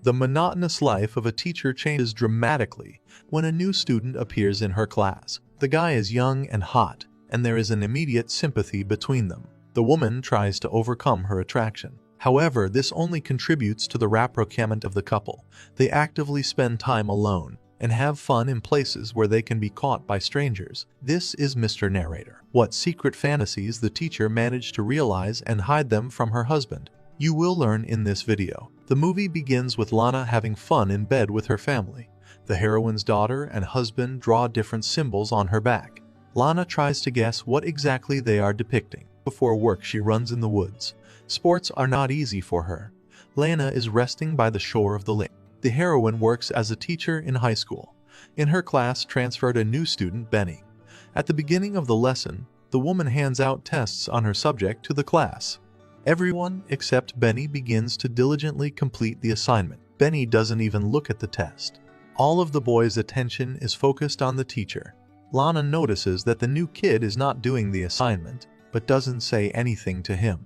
The monotonous life of a teacher changes dramatically when a new student appears in her class. The guy is young and hot, and there is an immediate sympathy between them. The woman tries to overcome her attraction. However, this only contributes to the rapprochement of the couple. They actively spend time alone and have fun in places where they can be caught by strangers. This is Mr. Narrator. What secret fantasies the teacher managed to realize and hide them from her husband? You will learn in this video. The movie begins with Lana having fun in bed with her family. The heroine's daughter and husband draw different symbols on her back. Lana tries to guess what exactly they are depicting. Before work, she runs in the woods. Sports are not easy for her. Lana is resting by the shore of the lake. The heroine works as a teacher in high school. In her class transferred a new student, Benny. At the beginning of the lesson, the woman hands out tests on her subject to the class. Everyone except Benny begins to diligently complete the assignment. Benny doesn't even look at the test. All of the boys' attention is focused on the teacher. Lana notices that the new kid is not doing the assignment, but doesn't say anything to him.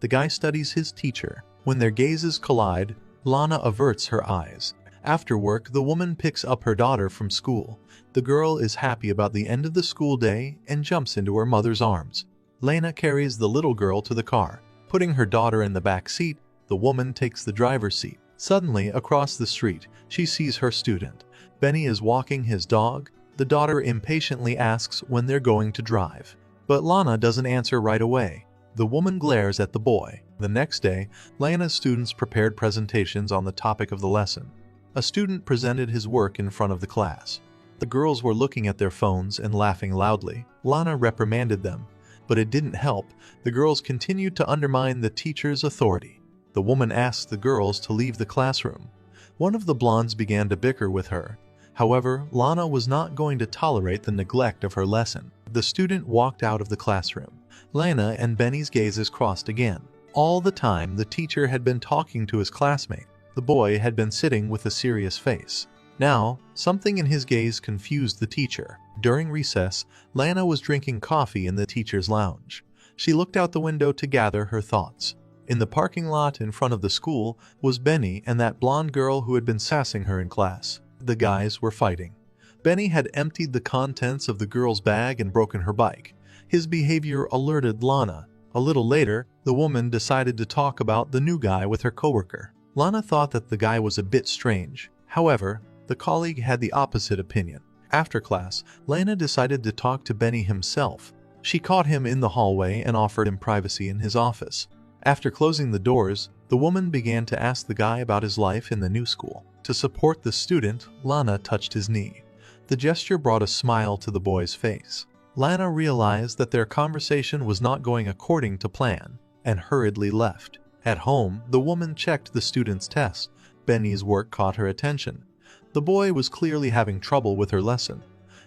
The guy studies his teacher. When their gazes collide, Lana averts her eyes. After work, the woman picks up her daughter from school. The girl is happy about the end of the school day and jumps into her mother's arms. Lana carries the little girl to the car. Putting her daughter in the back seat, the woman takes the driver's seat. Suddenly, across the street, she sees her student. Benny is walking his dog. The daughter impatiently asks when they're going to drive. But Lana doesn't answer right away. The woman glares at the boy. The next day, Lana's students prepared presentations on the topic of the lesson. A student presented his work in front of the class. The girls were looking at their phones and laughing loudly. Lana reprimanded them, but it didn't help. The girls continued to undermine the teacher's authority. The woman asked the girls to leave the classroom. One of the blondes began to bicker with her. However, Lana was not going to tolerate the neglect of her lesson. The student walked out of the classroom. Lana and Benny's gazes crossed again. All the time, the teacher had been talking to his classmate. The boy had been sitting with a serious face. Now, something in his gaze confused the teacher. During recess, Lana was drinking coffee in the teacher's lounge. She looked out the window to gather her thoughts. In the parking lot in front of the school was Benny and that blonde girl who had been sassing her in class. The guys were fighting. Benny had emptied the contents of the girl's bag and broken her bike. His behavior alerted Lana. A little later, the woman decided to talk about the new guy with her coworker. Lana thought that the guy was a bit strange. However, the colleague had the opposite opinion. After class, Lana decided to talk to Benny himself. She caught him in the hallway and offered him privacy in his office. After closing the doors, the woman began to ask the guy about his life in the new school. To support the student, Lana touched his knee. The gesture brought a smile to the boy's face. Lana realized that their conversation was not going according to plan and hurriedly left. At home, the woman checked the student's test. Benny's work caught her attention. The boy was clearly having trouble with her lesson.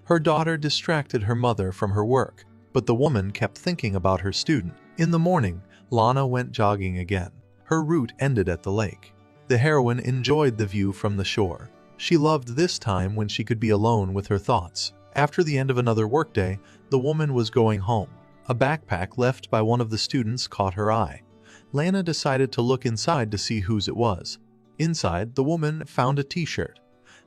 Her daughter distracted her mother from her work, but the woman kept thinking about her student. In the morning, Lana went jogging again. Her route ended at the lake. The heroine enjoyed the view from the shore. She loved this time when she could be alone with her thoughts. After the end of another workday, the woman was going home. A backpack left by one of the students caught her eye. Lana decided to look inside to see whose it was. Inside, the woman found a t-shirt.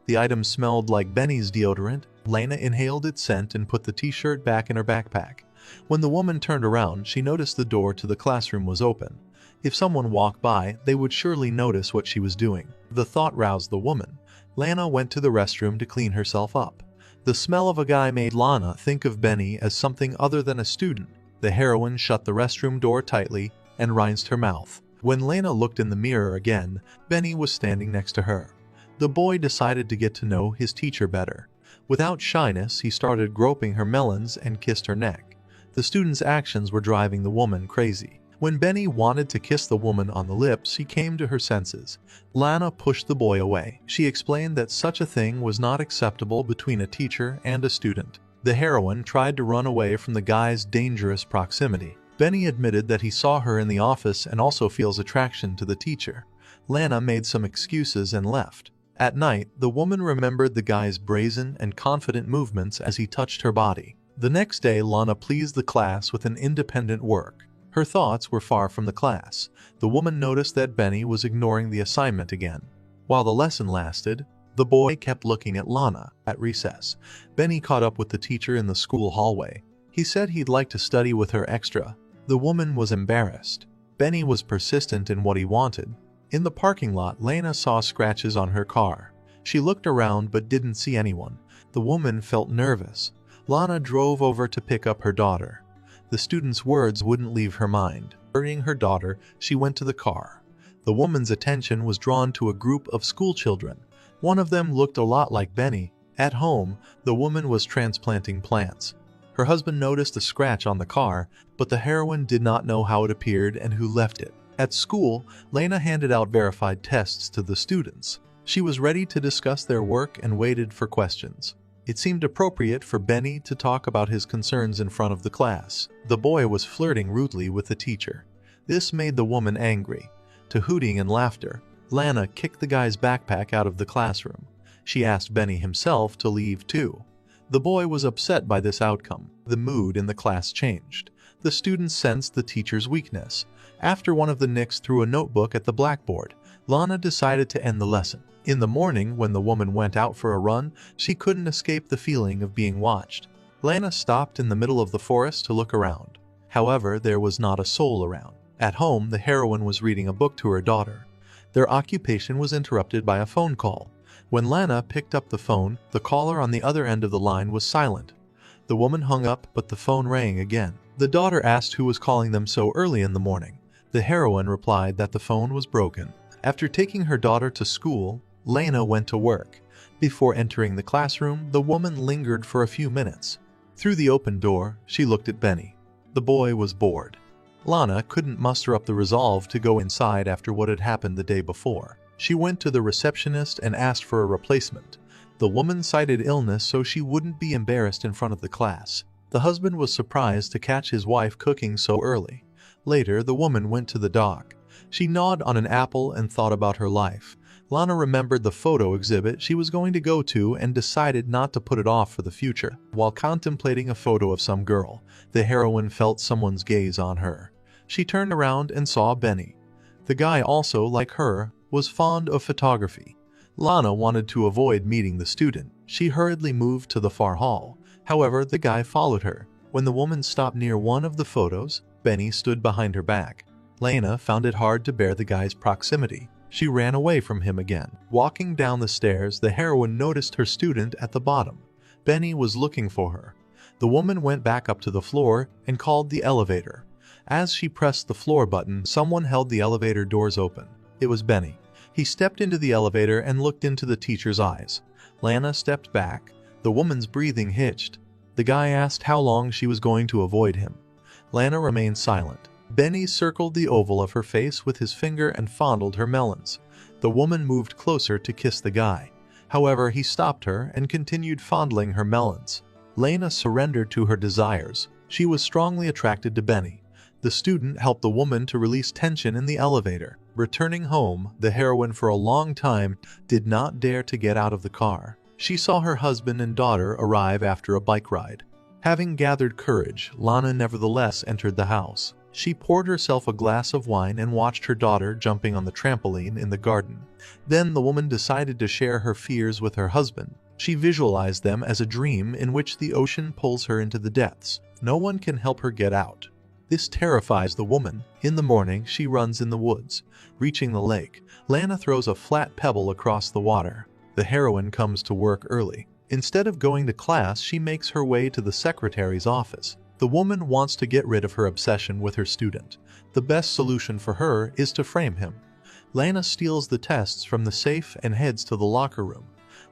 The item smelled like Benny's deodorant. Lana inhaled its scent and put the t-shirt back in her backpack. When the woman turned around, she noticed the door to the classroom was open. If someone walked by, they would surely notice what she was doing. The thought roused the woman. Lana went to the restroom to clean herself up. The smell of a guy made Lana think of Benny as something other than a student. The heroine shut the restroom door tightly and rinsed her mouth. When Lana looked in the mirror again, Benny was standing next to her. The boy decided to get to know his teacher better. Without shyness, he started groping her melons and kissed her neck. The student's actions were driving the woman crazy. When Benny wanted to kiss the woman on the lips, he came to her senses. Lana pushed the boy away. She explained that such a thing was not acceptable between a teacher and a student. The heroine tried to run away from the guy's dangerous proximity. Benny admitted that he saw her in the office and also feels attraction to the teacher. Lana made some excuses and left. At night, the woman remembered the guy's brazen and confident movements as he touched her body. The next day, Lana pleased the class with an independent work. Her thoughts were far from the class. The woman noticed that Benny was ignoring the assignment again. While the lesson lasted, the boy kept looking at Lana. At recess, Benny caught up with the teacher in the school hallway. He said he'd like to study with her extra. The woman was embarrassed. Benny was persistent in what he wanted. In the parking lot, Lana saw scratches on her car. She looked around but didn't see anyone. The woman felt nervous. Lana drove over to pick up her daughter. The student's words wouldn't leave her mind. Hurrying her daughter, she went to the car. The woman's attention was drawn to a group of schoolchildren. One of them looked a lot like Benny. At home, the woman was transplanting plants. Her husband noticed a scratch on the car, but the heroine did not know how it appeared and who left it. At school, Lana handed out verified tests to the students. She was ready to discuss their work and waited for questions. It seemed appropriate for Benny to talk about his concerns in front of the class. The boy was flirting rudely with the teacher. This made the woman angry. To hooting and laughter, Lana kicked the guy's backpack out of the classroom. She asked Benny himself to leave too. The boy was upset by this outcome. The mood in the class changed. The students sensed the teacher's weakness. After one of the Knicks threw a notebook at the blackboard, Lana decided to end the lesson. In the morning, when the woman went out for a run, she couldn't escape the feeling of being watched. Lana stopped in the middle of the forest to look around. However, there was not a soul around. At home, the heroine was reading a book to her daughter. Their occupation was interrupted by a phone call. When Lana picked up the phone, the caller on the other end of the line was silent. The woman hung up, but the phone rang again. The daughter asked who was calling them so early in the morning. The heroine replied that the phone was broken. After taking her daughter to school, Lana went to work. Before entering the classroom, the woman lingered for a few minutes. Through the open door, she looked at Benny. The boy was bored. Lana couldn't muster up the resolve to go inside after what had happened the day before. She went to the receptionist and asked for a replacement. The woman cited illness so she wouldn't be embarrassed in front of the class. The husband was surprised to catch his wife cooking so early. Later, the woman went to the dock. She gnawed on an apple and thought about her life. Lana remembered the photo exhibit she was going to go to and decided not to put it off for the future. While contemplating a photo of some girl, the heroine felt someone's gaze on her. She turned around and saw Benny. The guy, also like her, was fond of photography. Lana wanted to avoid meeting the student. She hurriedly moved to the far hall. However, the guy followed her. When the woman stopped near one of the photos, Benny stood behind her back. Lana found it hard to bear the guy's proximity. She ran away from him again. Walking down the stairs, the heroine noticed her student at the bottom. Benny was looking for her. The woman went back up to the floor and called the elevator. As she pressed the floor button, someone held the elevator doors open. It was Benny. He stepped into the elevator and looked into the teacher's eyes. Lana stepped back. The woman's breathing hitched. The guy asked how long she was going to avoid him. Lana remained silent. Benny circled the oval of her face with his finger and fondled her melons. The woman moved closer to kiss the guy. However, he stopped her and continued fondling her melons. Lana surrendered to her desires. She was strongly attracted to Benny. The student helped the woman to release tension in the elevator. Returning home, the heroine for a long time did not dare to get out of the car. She saw her husband and daughter arrive after a bike ride. Having gathered courage, Lana nevertheless entered the house. She poured herself a glass of wine and watched her daughter jumping on the trampoline in the garden. Then the woman decided to share her fears with her husband. She visualized them as a dream in which the ocean pulls her into the depths. No one can help her get out. This terrifies the woman. In the morning, she runs in the woods. Reaching the lake, Lana throws a flat pebble across the water. The heroine comes to work early. Instead of going to class, she makes her way to the secretary's office. The woman wants to get rid of her obsession with her student. The best solution for her is to frame him. Lana steals the tests from the safe and heads to the locker room.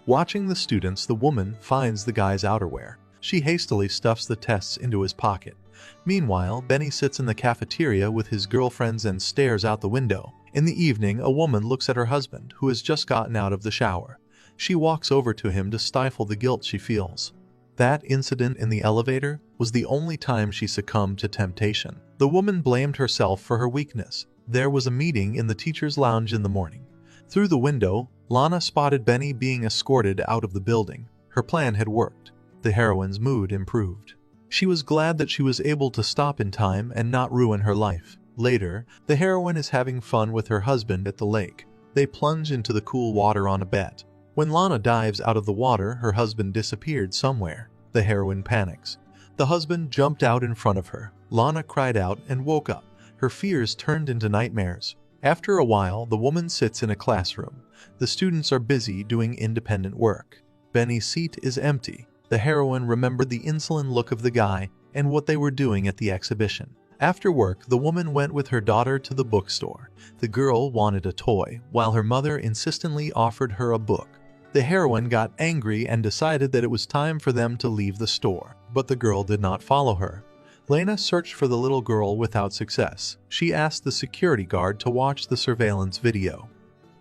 Watching the students, the woman finds the guy's outerwear. She hastily stuffs the tests into his pocket. Meanwhile, Benny sits in the cafeteria with his girlfriends and stares out the window. In the evening, a woman looks at her husband, who has just gotten out of the shower. She walks over to him to stifle the guilt she feels. That incident in the elevator was the only time she succumbed to temptation. The woman blamed herself for her weakness. There was a meeting in the teacher's lounge in the morning. Through the window, Lana spotted Benny being escorted out of the building. Her plan had worked. The heroine's mood improved. She was glad that she was able to stop in time and not ruin her life. Later, the heroine is having fun with her husband at the lake. They plunge into the cool water on a bet. When Lana dives out of the water, her husband disappeared somewhere. The heroine panics. The husband jumped out in front of her. Lana cried out and woke up. Her fears turned into nightmares. After a while, the woman sits in a classroom. The students are busy doing independent work. Benny's seat is empty. The heroine remembered the insolent look of the guy and what they were doing at the exhibition. After work, the woman went with her daughter to the bookstore. The girl wanted a toy, while her mother insistently offered her a book. The heroine got angry and decided that it was time for them to leave the store, but the girl did not follow her. Lena searched for the little girl without success. She asked the security guard to watch the surveillance video.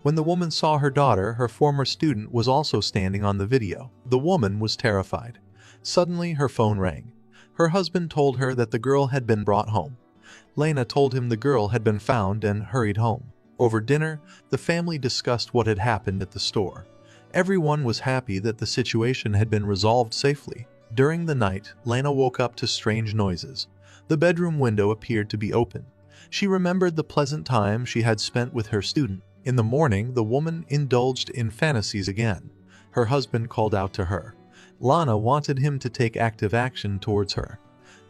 When the woman saw her daughter, her former student was also standing on the video. The woman was terrified. Suddenly, her phone rang. Her husband told her that the girl had been brought home. Lena told him the girl had been found and hurried home. Over dinner, the family discussed what had happened at the store. Everyone was happy that the situation had been resolved safely. During the night, Lena woke up to strange noises. The bedroom window appeared to be open. She remembered the pleasant time she had spent with her student. In the morning, the woman indulged in fantasies again. Her husband called out to her. Lana wanted him to take active action towards her,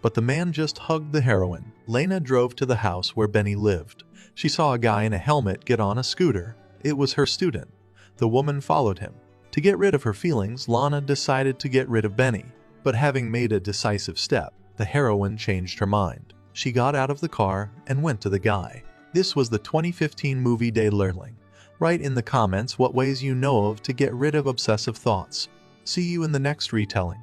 but the man just hugged the heroine. Lena drove to the house where Benny lived. She saw a guy in a helmet get on a scooter. It was her student. The woman followed him. To get rid of her feelings, Lana decided to get rid of Benny. But having made a decisive step, the heroine changed her mind. She got out of the car and went to the guy. This was the 2015 movie Day Learning. Write in the comments what ways you know of to get rid of obsessive thoughts. See you in the next retelling.